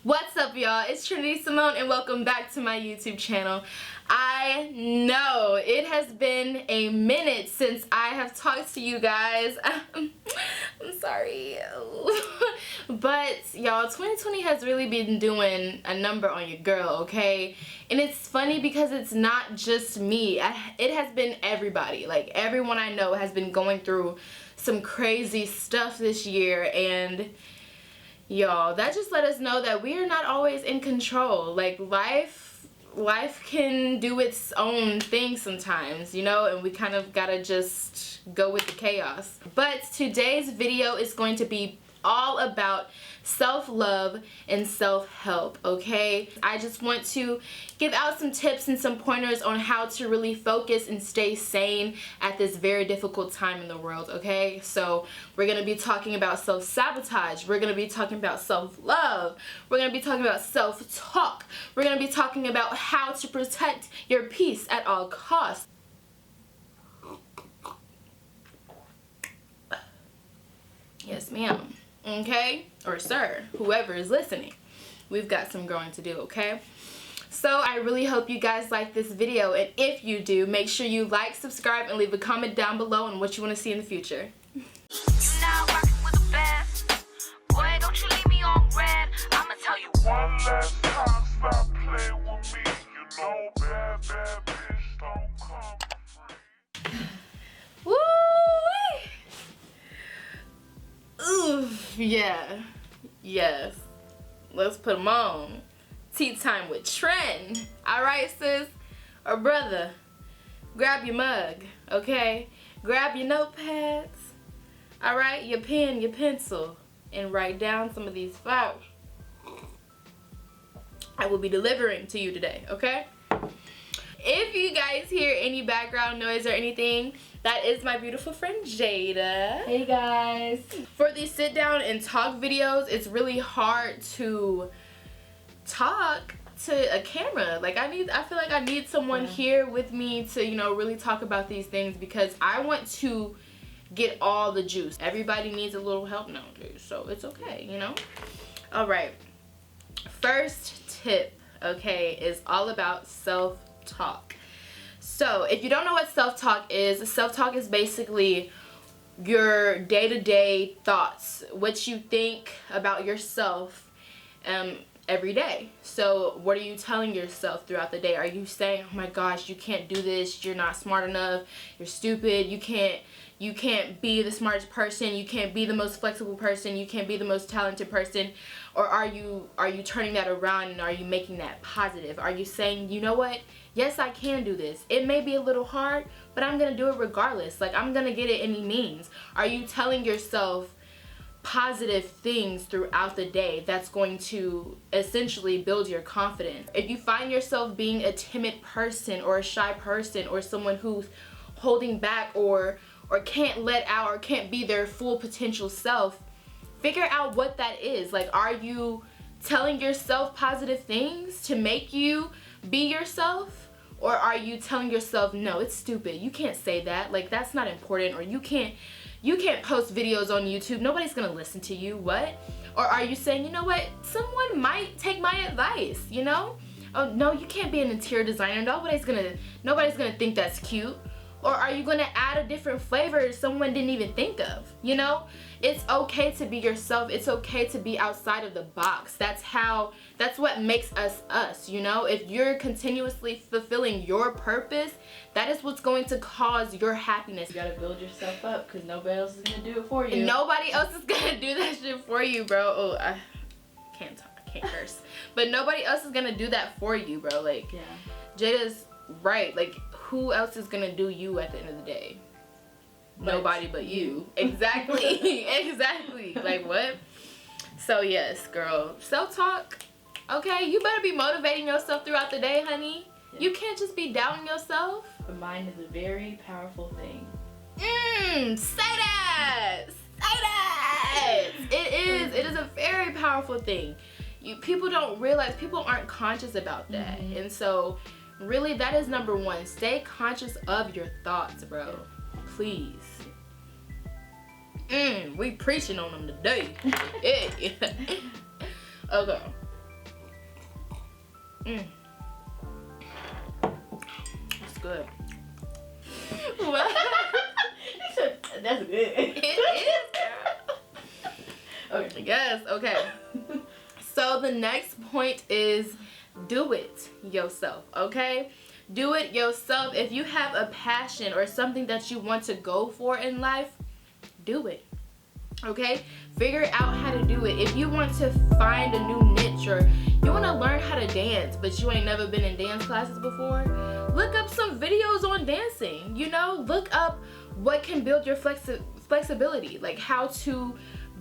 What's up, y'all? It's Trinity Simone and welcome back to my YouTube channel. I know it has been a minute since I have talked to you guys. I'm sorry. But y'all, 2020 has really been doing a number on your girl, okay? And it's funny because it's not just me. It has been everybody. Like, everyone I know has been going through some crazy stuff this year, and y'all, that just let us know that we are not always in control. Like, life can do its own thing sometimes, you know, and we kind of gotta just go with the chaos. But today's video is going to be all about self-love and self-help, okay? I just want to give out some tips and some pointers on how to really focus and stay sane at this very difficult time in the world, okay? So we're gonna be talking about self-sabotage, we're gonna be talking about self-love, we're gonna be talking about self-talk, we're gonna be talking about how to protect your peace at all costs. Yes, ma'am. Okay, or sir, whoever is listening, we've got some growing to do, okay? So I really hope you guys like this video, and if you do, make sure you like, subscribe, and leave a comment down below on what you want to see in the future. You now rockin' with the best. Boy, don't you leave me on red. I'ma tell you one last time, stop playing with me. You know bad bitch don't come free. Woo! Oof, yeah. Yes. Let's put them on. Tea time with Trin. Alright, sis? Or brother, grab your mug, okay? Grab your notepads, alright? Your pen, your pencil, and write down some of these files I will be delivering to you today, okay? If you guys hear any background noise or anything, that is my beautiful friend Jada. Hey guys. For these sit down and talk videos, it's really hard to talk to a camera. Like, I feel like I need someone here with me to, you know, really talk about these things, because I want to get all the juice. Everybody needs a little help nowadays, so it's okay, you know? Alright. First tip, okay, is all about self-talk. So if you don't know what self-talk is basically your day-to-day thoughts, what you think about yourself every day. So what are you telling yourself throughout the day? Are you saying, oh my gosh, you can't do this, you're not smart enough, you're stupid, you can't be the smartest person, you can't be the most flexible person, you can't be the most talented person? Or are you turning that around, and are you making that positive? Are you saying, you know what, yes, I can do this. It may be a little hard, but I'm gonna do it regardless. Like, I'm gonna get it any means. Are you telling yourself positive things throughout the day that's going to essentially build your confidence? If you find yourself being a timid person or a shy person or someone who's holding back or can't let out or can't be their full potential self, figure out what that is. Like, are you telling yourself positive things to make you be yourself? Or are you telling yourself, no, it's stupid, you can't say that, like, that's not important, or you can't post videos on YouTube, nobody's gonna listen to you, what? Or are you saying, you know what, someone might take my advice, you know? Oh no, you can't be an interior designer, nobody's gonna think that's cute. Or are you gonna add a different flavor someone didn't even think of, you know? It's okay to be yourself. It's okay to be outside of the box. That's what makes us us, you know? If you're continuously fulfilling your purpose, that is what's going to cause your happiness. You gotta build yourself up, because nobody else is gonna do it for you. And nobody else is gonna do that shit for you, bro. Oh, I can't talk, I can't curse. But nobody else is gonna do that for you, bro. Like, yeah. Jada's right. Like, who else is gonna do you at the end of the day? Nobody but you. Exactly. Exactly. Like, what? So yes, girl, self-talk, okay? You better be motivating yourself throughout the day, honey. Yeah. You can't just be doubting yourself. The mind is a very powerful thing. Say that. Say that. It is a very powerful thing. People don't realize, people aren't conscious about that. And so really, that is number one. Stay conscious of your thoughts, bro. Please. We preaching on them today. Yeah. Okay. It's good. What? That's good. It is. Okay. Yes, okay. So the next point is do it yourself, okay? Do it yourself. If you have a passion or something that you want to go for in life, do it, okay? Figure out how to do it. If you want to find a new niche or you want to learn how to dance but you ain't never been in dance classes before, look up some videos on dancing. You know, look up what can build your flexibility, like how to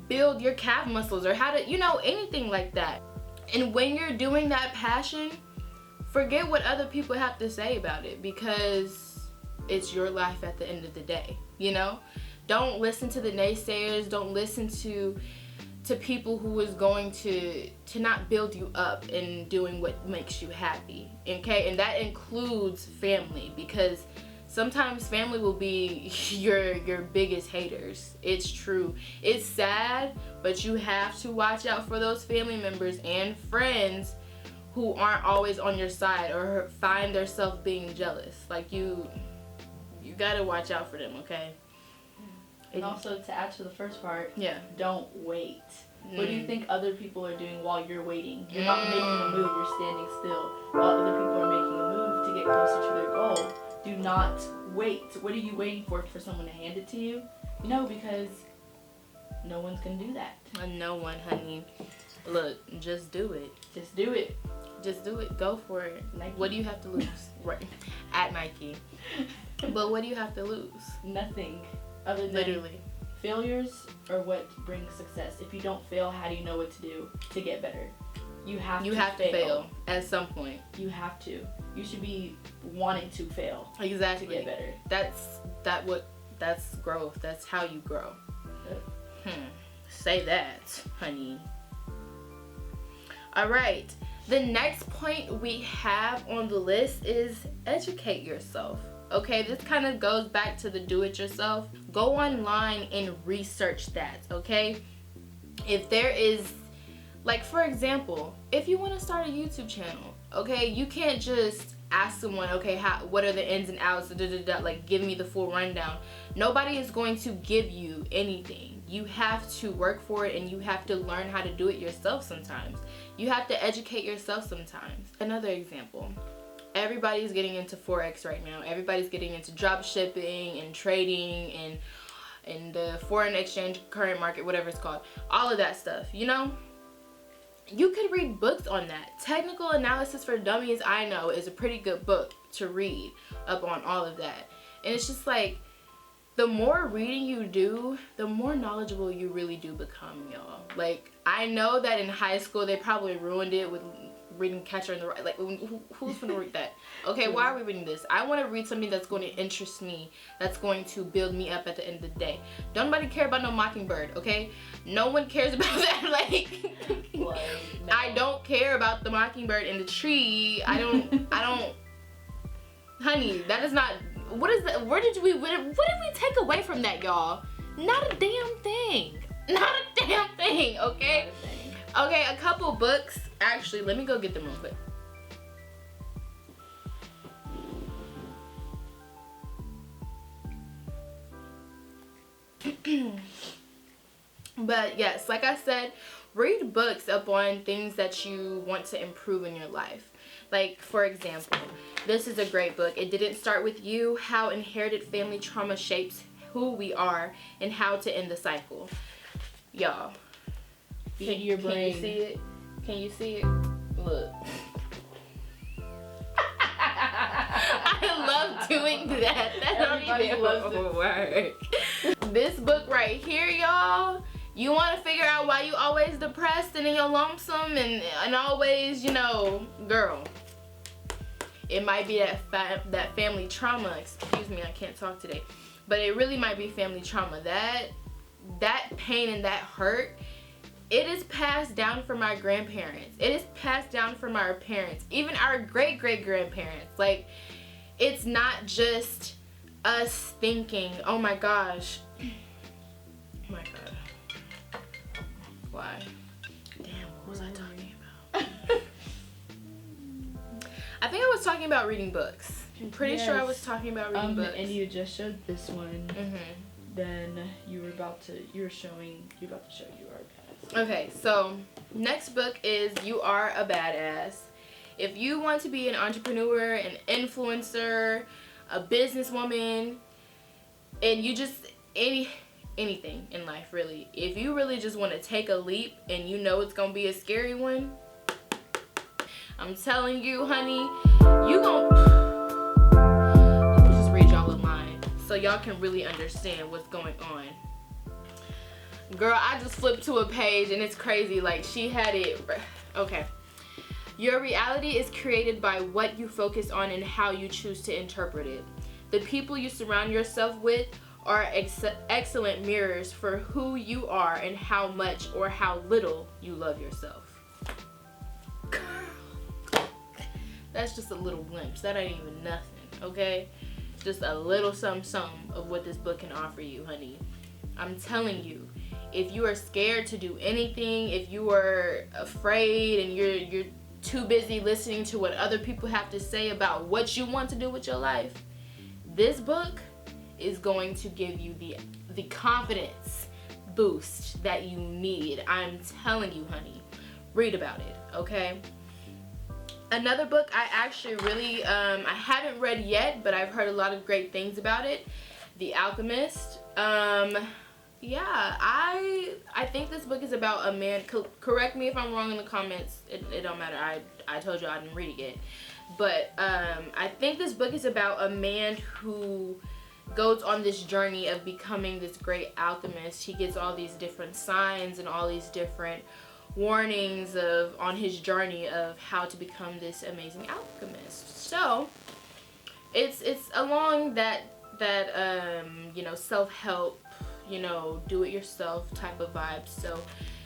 build your calf muscles or how to, you know, anything like that. And when you're doing that passion, forget what other people have to say about it, because it's your life at the end of the day, you know? Don't listen to the naysayers. Don't listen to people who is going to not build you up in doing what makes you happy, okay? And that includes family, because sometimes family will be your biggest haters. It's true. It's sad, but you have to watch out for those family members and friends who aren't always on your side or find themselves being jealous. Like, you gotta watch out for them, okay? And also, to add to the first part, Yeah. don't wait. What do you think other people are doing while you're waiting? You're not making a move, you're standing still. While other people are making a move to get closer to their goal, do not wait. What are you waiting for someone to hand it to you? No, because no one's gonna do that. No one, honey. Look, just do it. Just do it. Just do it. Go for it. Nike. What do you have to lose? Right. At Nike. But what do you have to lose? Nothing. Other than Literally. failures are what brings success. If you don't fail, how do you know what to do to get better? You have to fail at some point. You have to. You should be wanting to fail Exactly. to get better. That's growth. That's how you grow. Yep. Say that, honey. All right. The next point we have on the list is educate yourself. Okay, this kind of goes back to the do-it-yourself. Go online and research that, okay? If there is, like, for example, if you want to start a YouTube channel, okay, you can't just ask someone, okay, what are the ins and outs, like, give me the full rundown. Nobody is going to give you anything. You have to work for it, and you have to learn how to do it yourself sometimes. You have to educate yourself sometimes. Another example. Everybody's getting into Forex right now. Everybody's getting into drop shipping and trading and the foreign exchange current market, whatever it's called. All of that stuff, you know? You could read books on that. Technical Analysis for Dummies, I know, is a pretty good book to read up on all of that. And it's just like, the more reading you do, the more knowledgeable you really do become, y'all. Like, I know that in high school, they probably ruined it with reading Catcher in the Rye. Like, who's gonna read that? Okay, why are we reading this? I want to read something that's going to interest me, that's going to build me up at the end of the day. Don't nobody care about no Mockingbird, okay? No one cares about that. Like, I don't care about the Mockingbird and the tree. I don't, honey, that is not, what is that? What did we take away from that, y'all? Not a damn thing. Not a damn thing, okay? Okay, a couple books. Actually, let me go get them real quick. But yes, like I said, read books up on things that you want to improve in your life. Like, for example, this is a great book. It Didn't Start With You: How Inherited Family Trauma Shapes Who We Are and How to End the Cycle. Y'all, Feed your brain. Can you see it? Can you see it? Look. I love doing that. That don't even work. This book right here, y'all. You want to figure out why you always depressed and in your lonesome and always, you know, girl. It might be that family trauma. Excuse me, I can't talk today. But it really might be family trauma. That pain and that hurt, it is passed down from our grandparents. It is passed down from our parents, even our great-great-grandparents. Like, it's not just us thinking, oh my gosh, oh my god, why? Damn, what was I talking about? think I was talking about reading books. I'm pretty sure I was talking about reading books. And you just showed this one. Mm-hmm. Then you're about to show You Are a Badass. Okay, so next book is You Are a Badass. If you want to be an entrepreneur, an influencer, a businesswoman, and you just anything in life really, if you really just want to take a leap and you know it's gonna be a scary one, I'm telling you, honey, let me just read y'all a line so y'all can really understand what's going on. Girl, I just flipped to a page and it's crazy. Like, she had it. Okay. Your reality is created by what you focus on and how you choose to interpret it. The people you surround yourself with are excellent mirrors for who you are and how much or how little you love yourself. That's just a little glimpse. That ain't even nothing, okay? Just a little something of what this book can offer you, honey. I'm telling you, if you are scared to do anything, if you are afraid and you're too busy listening to what other people have to say about what you want to do with your life, this book is going to give you the confidence boost that you need. I'm telling you, honey. Read about it, okay? Another book I actually really, I haven't read yet, but I've heard a lot of great things about it. The Alchemist. Yeah, I think this book is about a man. Correct me if I'm wrong in the comments. It don't matter. I told you I didn't read it yet. But I think this book is about a man who goes on this journey of becoming this great alchemist. He gets all these different signs and all these different warnings on his journey of how to become this amazing alchemist. So it's along that you know, self-help, you know, do it yourself type of vibes. So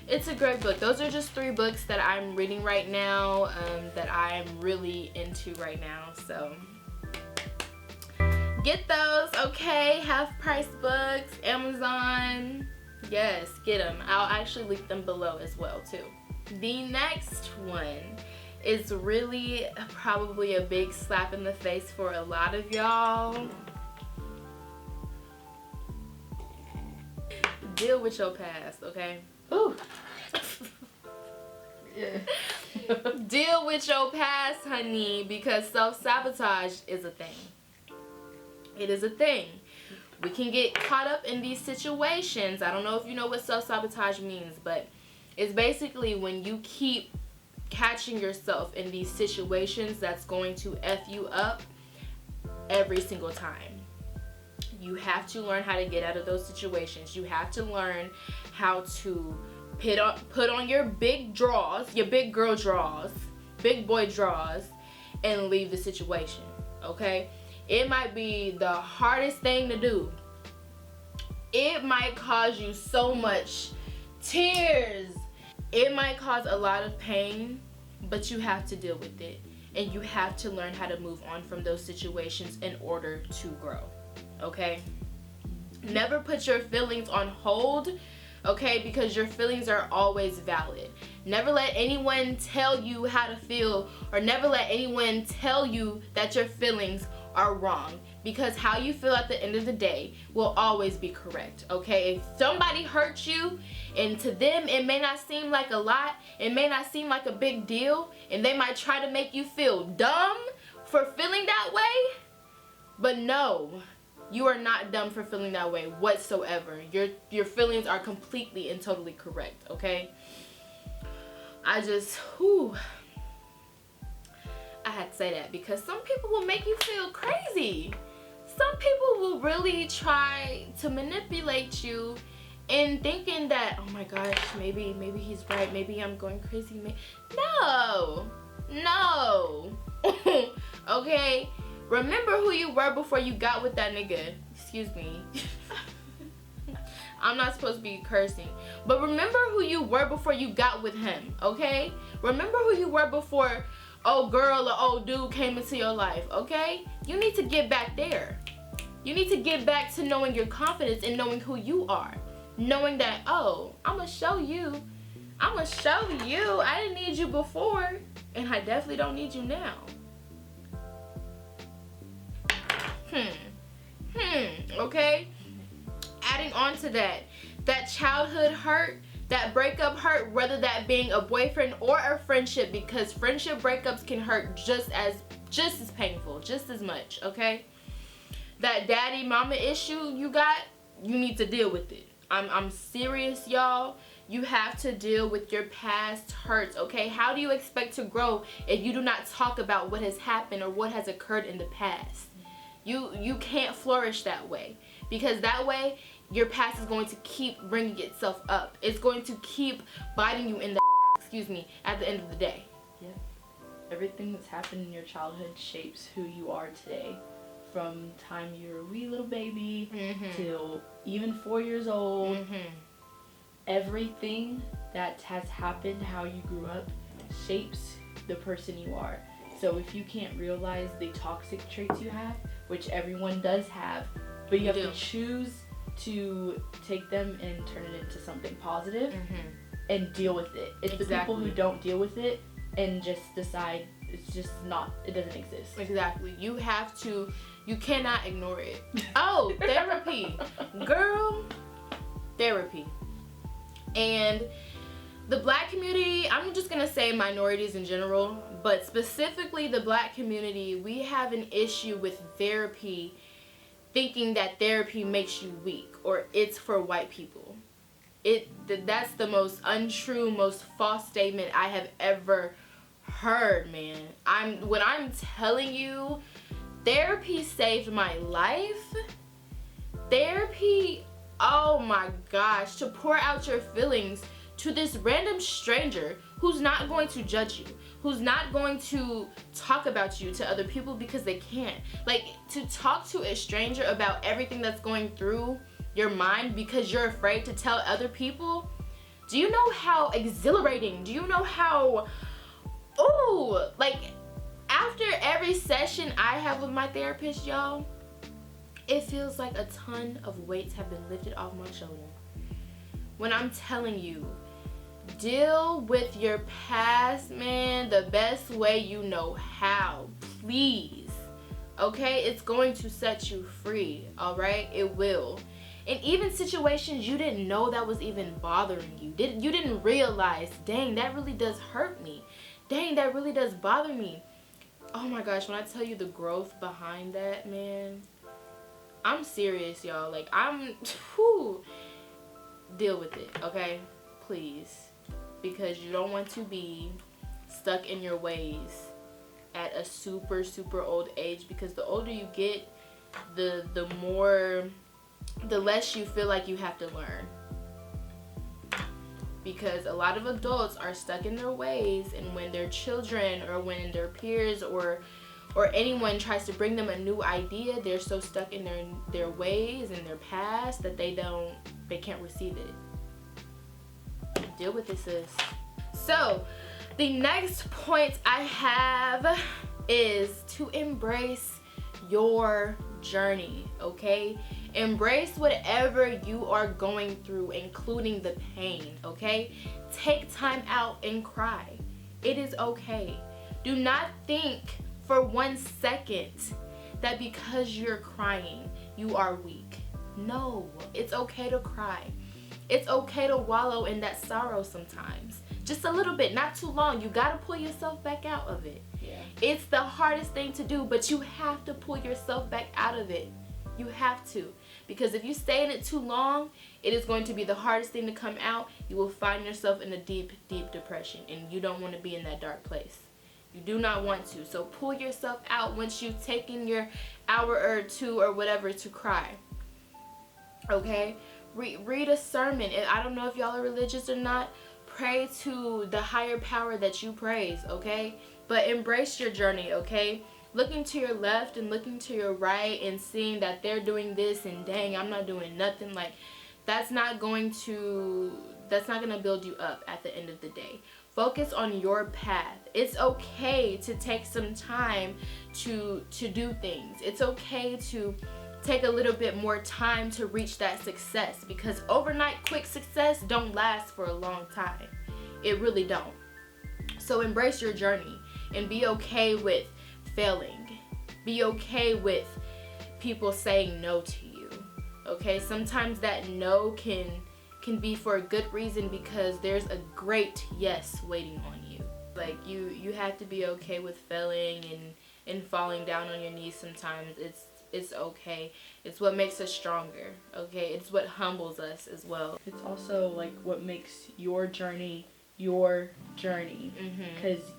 it's a great book. Those are just 3 books that I'm reading right now, that I'm really into right now. So get those, okay? Half price books, Amazon. Yes, get them. I'll actually link them below as well too. The next one is really probably a big slap in the face for a lot of y'all. Deal with your past, okay? Ooh. Yeah. Deal with your past, honey, because self-sabotage is a thing. It is a thing. We can get caught up in these situations. I don't know if you know what self-sabotage means, but it's basically when you keep catching yourself in these situations that's going to F you up every single time. You have to learn how to get out of those situations. You have to learn how to put on your big draws, your big girl draws, big boy draws, and leave the situation, okay? It might be the hardest thing to do. It might cause you so much tears. It might cause a lot of pain, but you have to deal with it. And you have to learn how to move on from those situations in order to grow, okay? Never put your feelings on hold, okay? Because your feelings are always valid. Never let anyone tell you how to feel, or never let anyone tell you that your feelings are wrong, because how you feel at the end of the day will always be correct, okay? If somebody hurts you and to them it may not seem like a lot, it may not seem like a big deal, and they might try to make you feel dumb for feeling that way, but no, you are not dumb for feeling that way whatsoever. Your feelings are completely and totally correct, okay? I had to say that because some people will make you feel crazy. Some people will really try to manipulate you in thinking that, oh my gosh, maybe he's right, maybe I'm going crazy. No. Okay? Remember who you were before you got with that nigga. Excuse me. I'm not supposed to be cursing. But remember who you were before you got with him, okay? Remember who you were before old girl or old dude came into your life, okay? You need to get back there. You need to get back to knowing your confidence and knowing who you are. Knowing that, oh, I'm going to show you. I didn't need you before, and I definitely don't need you now. Okay? Adding on to that childhood hurt, that breakup hurt, whether that being a boyfriend or a friendship, because friendship breakups can hurt just as painful, just as much, okay? That daddy mama issue you need to deal with it. I'm serious, y'all. You have to deal with your past hurts, okay? How do you expect to grow if you do not talk about what has happened or what has occurred in the past? You can't flourish that way, because that way your past is going to keep bringing itself up. It's going to keep biting you in the at the end of the day. Yeah. Everything that's happened in your childhood shapes who you are today. From time you were a wee little baby till even 4 years old. Everything that has happened, how you grew up, shapes the person you are. So if you can't realize the toxic traits you have, which everyone does have, but you have to choose to take them and turn it into something positive and deal with it. It's the people who don't deal with it and just decide it's just not, it doesn't exist. Exactly. You cannot ignore it. Oh, therapy. Girl, therapy. And the black community, I'm just going to say minorities in general, but specifically the black community, we have an issue with therapy, thinking that therapy makes you weak or it's for white people. That's the most untrue, most false statement I have ever heard, man. When I'm telling you, therapy saved my life. Therapy, oh my gosh, to pour out your feelings to this random stranger who's not going to judge you, who's not going to talk about you to other people because they can't. Like, to talk to a stranger about everything that's going through your mind because you're afraid to tell other people. Do you know how exhilarating? Do you know how, like, after every session I have with my therapist, y'all, it feels like a ton of weights have been lifted off my shoulder. When I'm telling you, deal with your past, man, the best way you know how. Please. Okay? It's going to set you free, alright? It will. And even situations you didn't know that was even bothering you. You didn't realize, dang, that really does hurt me. Dang, that really does bother me. Oh my gosh, when I tell you the growth behind that, man, I'm serious, y'all. Like, deal with it, okay? Please. Because you don't want to be stuck in your ways at a super, super old age. Because the older you get, the less you feel like you have to learn. Because a lot of adults are stuck in their ways, and when their children or when their peers or anyone tries to bring them a new idea, they're so stuck in their ways and their past that they can't receive it. Deal with this, sis. So, the next point I have is to embrace your journey, okay? Embrace whatever you are going through, including the pain, okay? Take time out and cry. It is okay. Do not think for 1 second that because you're crying, you are weak. No, it's okay to cry. It's okay to wallow in that sorrow sometimes. Just a little bit, not too long. You gotta pull yourself back out of it. Yeah. It's the hardest thing to do, but you have to pull yourself back out of it. You have to. Because if you stay in it too long, it is going to be the hardest thing to come out. You will find yourself in a deep, deep depression, and you don't want to be in that dark place. You do not want to. So pull yourself out once you've taken your hour or two or whatever to cry. Okay? Read a sermon. I don't know if y'all are religious or not. Pray to the higher power that you praise, okay? But embrace your journey, okay? Looking to your left and looking to your right and seeing that they're doing this and dang, I'm not doing nothing, like, that's not going to build you up at the end of the day. Focus on your path. It's okay to take some time to do things. It's okay to take a little bit more time to reach that success, because overnight quick success don't last for a long time. It really don't. So embrace your journey and be okay with failing. Be okay with people saying no to you. Okay, sometimes that no can be for a good reason, because there's a great yes waiting on you. Like you have to be okay with failing and falling down on your knees sometimes. It's okay. It's what makes us stronger. Okay, it's what humbles us as well. It's also like what makes your journey because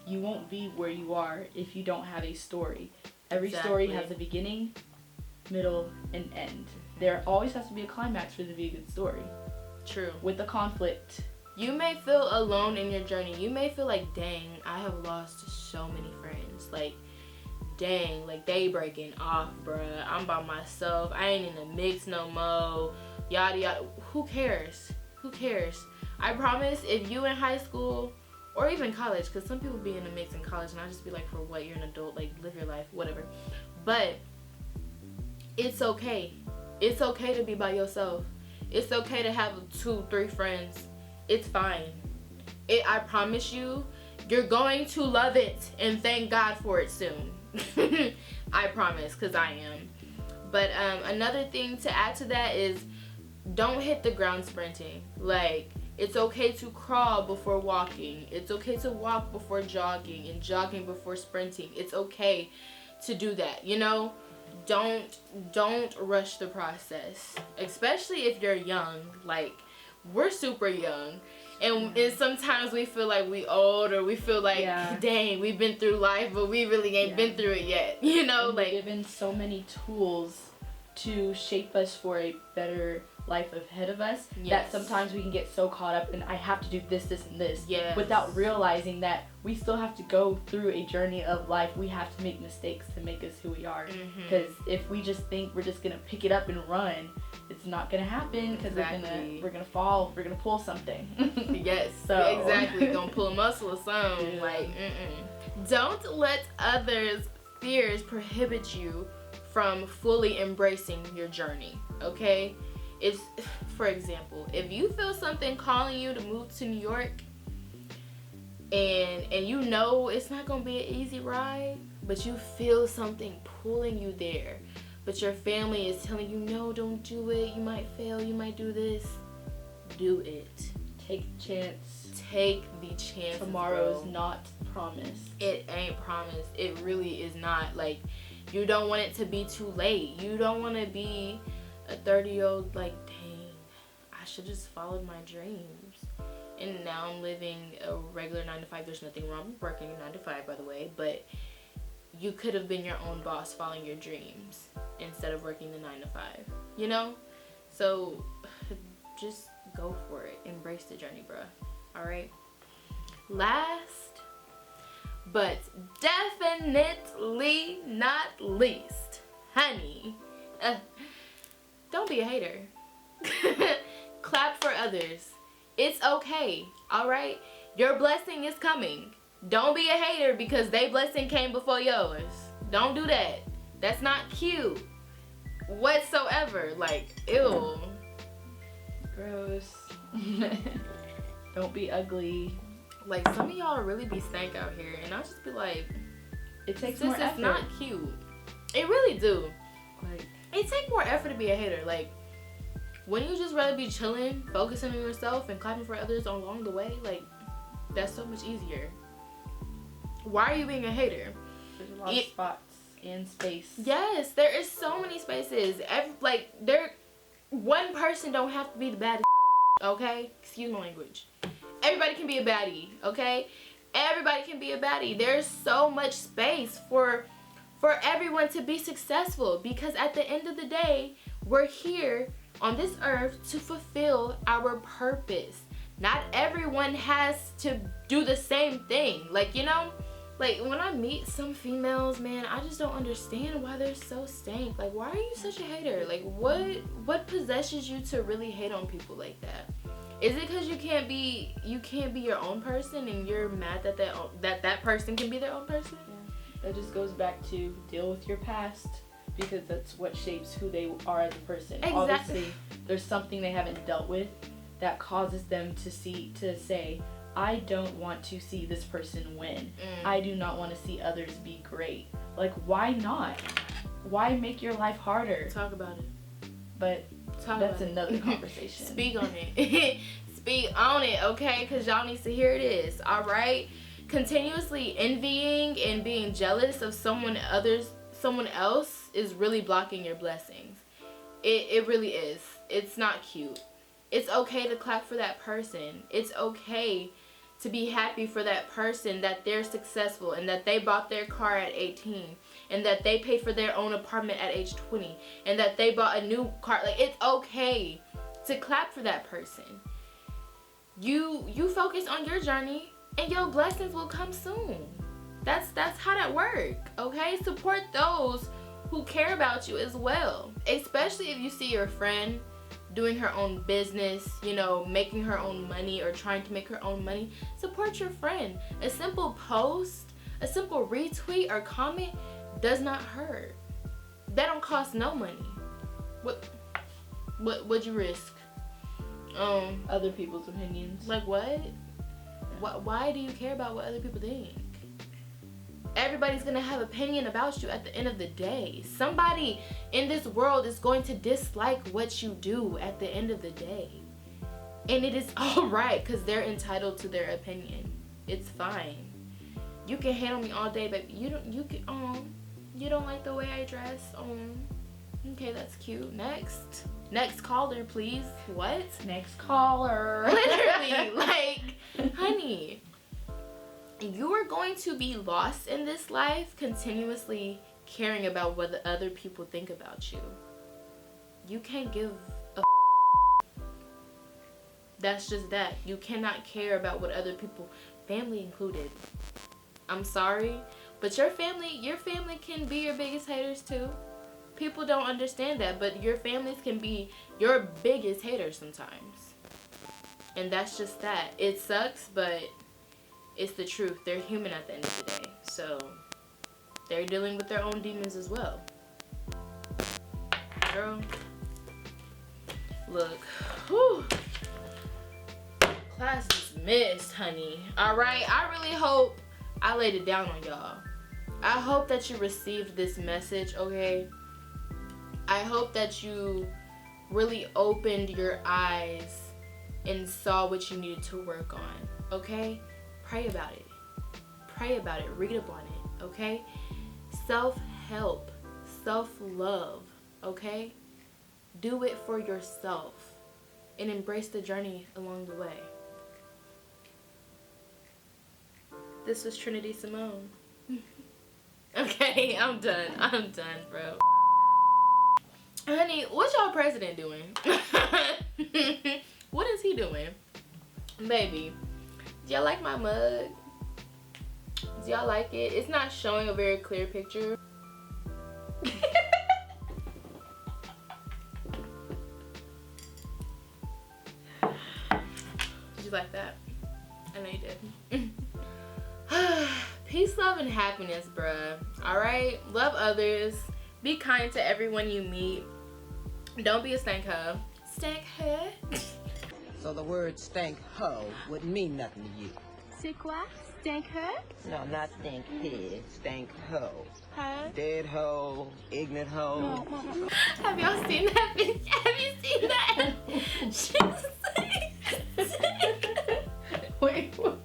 you won't be where you are if you don't have a story. Every story has a beginning, middle, and end. There always has to be a climax for there to be a good story. True. With the conflict. You may feel alone in your journey. You may feel like, dang, I have lost so many friends. Like, dang, like they breaking off, bruh. I'm by myself. I ain't in the mix no more. Yada yada. Who cares? Who cares? I promise, if you in high school or even college, because some people be in the mix in college, and I just be like, for what? You're an adult. Like, live your life, whatever. But it's okay. It's okay to be by yourself. It's okay to have 2-3 friends. It's fine. I promise you, you're going to love it and thank God for it soon. I promise, because I am. But another thing to add to that is, don't hit the ground sprinting. Like, it's okay to crawl before walking. It's okay to walk before jogging and jogging before sprinting. It's okay to do that, you know? Don't rush the process, especially if you're young. Like, we're super young, and sometimes we feel like we old, or we feel like, dang, we've been through life, but we really ain't been through it yet, you know? And like, we're given so many tools to shape us for a better life ahead of us, that sometimes we can get so caught up in, I have to do this, this, and this, without realizing that we still have to go through a journey of life. We have to make mistakes to make us who we are. Because if we just think we're just gonna pick it up and run, it's not gonna happen, because we're gonna fall, we're gonna pull something. So exactly, gonna pull a muscle or something. Like, don't let others' fears prohibit you from fully embracing your journey. Okay, it's, for example, if you feel something calling you to move to New York, and you know it's not gonna be an easy ride, but you feel something pulling you there, but your family is telling you, no, don't do it, you might fail, you might do this, do it. Take the chance. Take the chance. Tomorrow's not promised. It ain't promised. It really is not. Like, you don't want it to be too late. You don't want to be a 30-year-old like, dang, I should just followed my dreams. And now I'm living a regular 9-to-5. There's nothing wrong with working a 9-to-5, by the way, but you could have been your own boss following your dreams instead of working the 9-to-5, you know? So just go for it. Embrace the journey, bruh. All right? Last but definitely not least, honey, don't be a hater. Clap for others. It's okay, all right? Your blessing is coming. Don't be a hater because their blessing came before yours. Don't do that. That's not cute whatsoever. Like, ew. Gross. Don't be ugly. Like, some of y'all really be stank out here, and I'll just be like, it takes this more is effort. not cute. It really do. Like, it takes more effort to be a hater. Like, wouldn't you just rather be chilling, focusing on yourself, and clapping for others along the way? Like, that's so much easier. Why are you being a hater? There's a lot of spots and space. Yes, there is so many spaces. One person don't have to be the baddest, okay? Excuse my language. Everybody can be a baddie, okay? Everybody can be a baddie. There's so much space for everyone to be successful, because at the end of the day, we're here on this earth to fulfill our purpose. Not everyone has to do the same thing. Like, you know, like when I meet some females, man, I just don't understand why they're so stank. Like, why are you such a hater? Like, what possesses you to really hate on people like that? Is it because you can't be your own person and you're mad that person can be their own person? Yeah. That just goes back to deal with your past, because that's what shapes who they are as a person. Exactly. Obviously, there's something they haven't dealt with that causes them to say, I don't want to see this person win. I do not want to see others be great. Like, why not? why make your life harder? Talk about it. But that's another conversation. Speak on it. Speak on it, okay? Because y'all needs to hear this, all right? Continuously envying and being jealous of someone else is really blocking your blessings. It really is. It's not cute. It's okay to clap for that person. It's okay to be happy for that person, that they're successful and that they bought their car at 18 and that they paid for their own apartment at age 20 and that they bought a new car. Like, it's okay to clap for that person. You focus on your journey and your blessings will come soon. That's how that works, okay? Support those who care about you as well, especially if you see your friend doing her own business, you know, making her own money or trying to make her own money. Support your friend. A simple post, a simple retweet or comment does not hurt. That don't cost no money. What'd you risk? Other people's opinions. Like what? Why do you care about what other people think? Everybody's gonna have opinion about you at the end of the day. Somebody in this world is going to dislike what you do at the end of the day. And it is alright because they're entitled to their opinion. It's fine. You can hate on me all day, but you don't like the way I dress. Okay, that's cute. Next caller, please. What? Next caller. Literally, like, honey, you are going to be lost in this life continuously caring about what the other people think about you. You can't give a That's just that. You cannot care about what other people, family included. I'm sorry, but your family can be your biggest haters too. People don't understand that, but your families can be your biggest haters sometimes. And that's just that. It sucks, but it's the truth. They're human at the end of the day. So they're dealing with their own demons as well. Girl, look. Whew. Class dismissed, honey. Alright, I really hope I laid it down on y'all. I hope that you received this message, okay? I hope that you really opened your eyes and saw what you needed to work on, okay? Pray about it. Pray about it. Read up on it, okay? Self-help, self-love, okay? Do it for yourself and embrace the journey along the way. This was Trinity Simone. Okay, I'm done, bro. Honey, what's y'all president doing? What is he doing? Baby, do y'all like my mug? Do y'all like it? It's not showing a very clear picture. Did you like that? I know you did. Peace, love, and happiness, bruh. Alright? Love others. Be kind to everyone you meet. Don't be a stank hoe. Stank hoe? So the word stank hoe wouldn't mean nothing to you. C'est quoi? Stank her? No, not stank head, stank hoe. Her? Dead hoe, ignorant hoe. Have y'all seen that video? Have you seen that? She's like... Wait, what?